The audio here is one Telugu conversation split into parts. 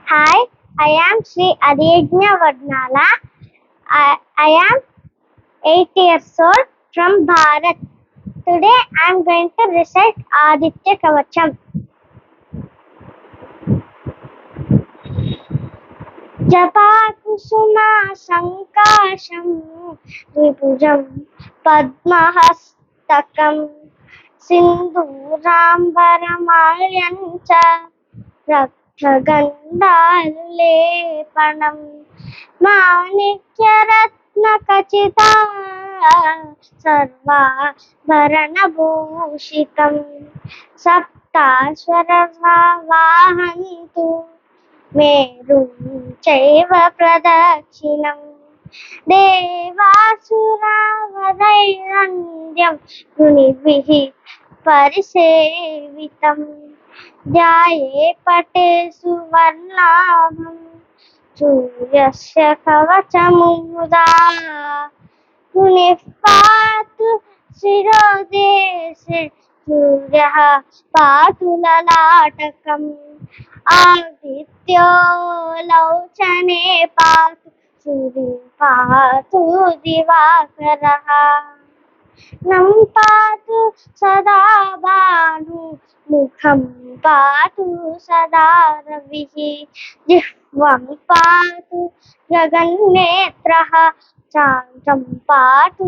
Hi, I am Sri Adiyajna Vadnala. I am 8 years old from Bharat. Today I am going to recite Aditya Kavacham. Japakusuma Sankasham Vibhujam Padmahastakam Sindhurambaramaliancha రక్తగంధాలేపణం మాణిక్యరత్నఖచిత సర్వాభరణభూషితం సప్తాశ్వరవాహంతు maroon చైవ ప్రదక్షిణం దేవాసురావదైరంద్యం మునిభిః పరిసేవితం ధ్యాయే పటే సువర్ణాభం సూర్యస్య కవచముదా మునిః పాతు శిరోదేశే సూర్యః పాతు లలాటకం ఆదిత్యో లౌచనే పాతు సూర్యో పాతు దివాకరః నం పాతు సదా భాను ముఖం పాతు సదా రవిః జిహ్వం పాతు గగన్నేత్రః చాంద్రం పాతు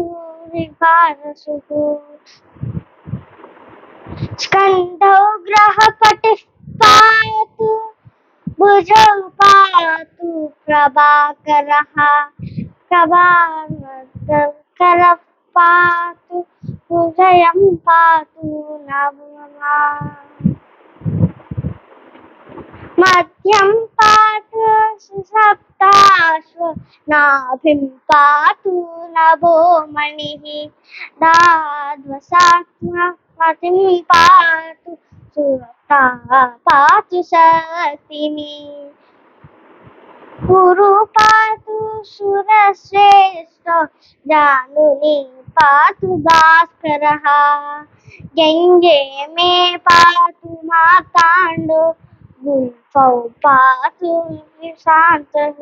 విభారసుః స్కంధౌ గ్రహపతిః పాతు భుజౌ పాతు ప్రభాకరః ప్రభాకరః పాతు హృదయం పాతు నభః మధ్యం పాతు సుసప్తాశ్వ నాభిం పాతు నభోమణిః దాద్వసాత్మపతిం పాతు సురతా పాతు సతిని గురు పాతు సురశ్రేష్ఠ జానుని పాతు భాస్కరః గంగే మే పాతు మార్తాండో గుల్ఫౌ పాతు నిశాంతః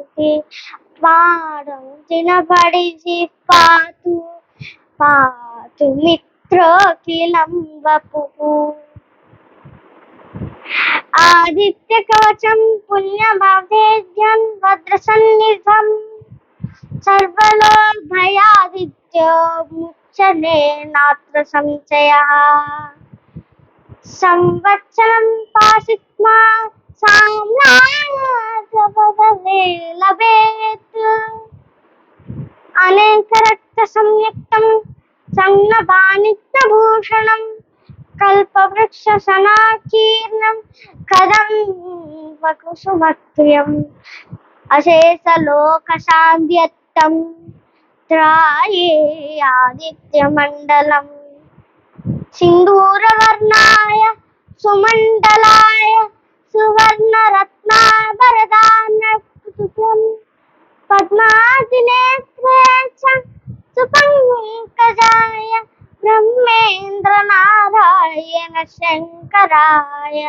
పాదం దినపడిసి పాతు పాతు మిత్రోఖిలం వపుః ఆదిత్య కవచం పుణ్యభావేద్యం భద్రసన్నిధం సర్వలోభయాదిత్యో ముచ్యతే నాత్ర సంశయః సంవత్సరం పాసిత్మా సామ్రాజ్యపదవే లభేత్ అనేకరక్త సంయుక్తం సన్నపానిత్యభూషణం కల్పవృక్ష సనాకీర్ణం కదంబకుసుమప్రియం అశేషలోకశాంత్యర్థం త్రాయే ఆదిత్యమండలం సింధూరవర్ణాయ సుమండలాయ సువర్ణరత్నాభరణాన్వితం పద్మాదినేత్రే చ సుపంకజాయ బ్రహ్మేంద్రనారాయణ శంకరాయ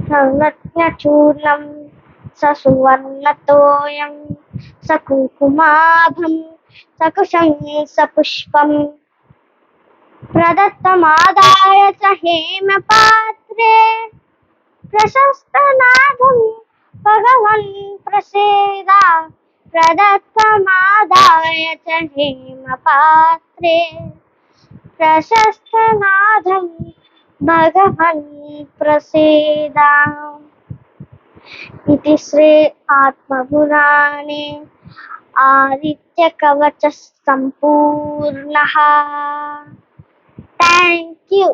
సర్వజ్ఞచూర్ణం ససువర్ణతోయం సకుంకుమాభం సకుశం సపుష్పం ప్రదత్తమాదాయ చ హేమపాత్రే ప్రశస్తనాభం భగవన్ ప్రసేద ప్రదత్తమాదాయ చ హేమపాత్రే ప్రశస్తనాథం భగవన్ ప్రసేద ఇది శ్రీ ఆత్మపురాణే ఆదిత్య కవచ సంపూర్ణః. Thank you.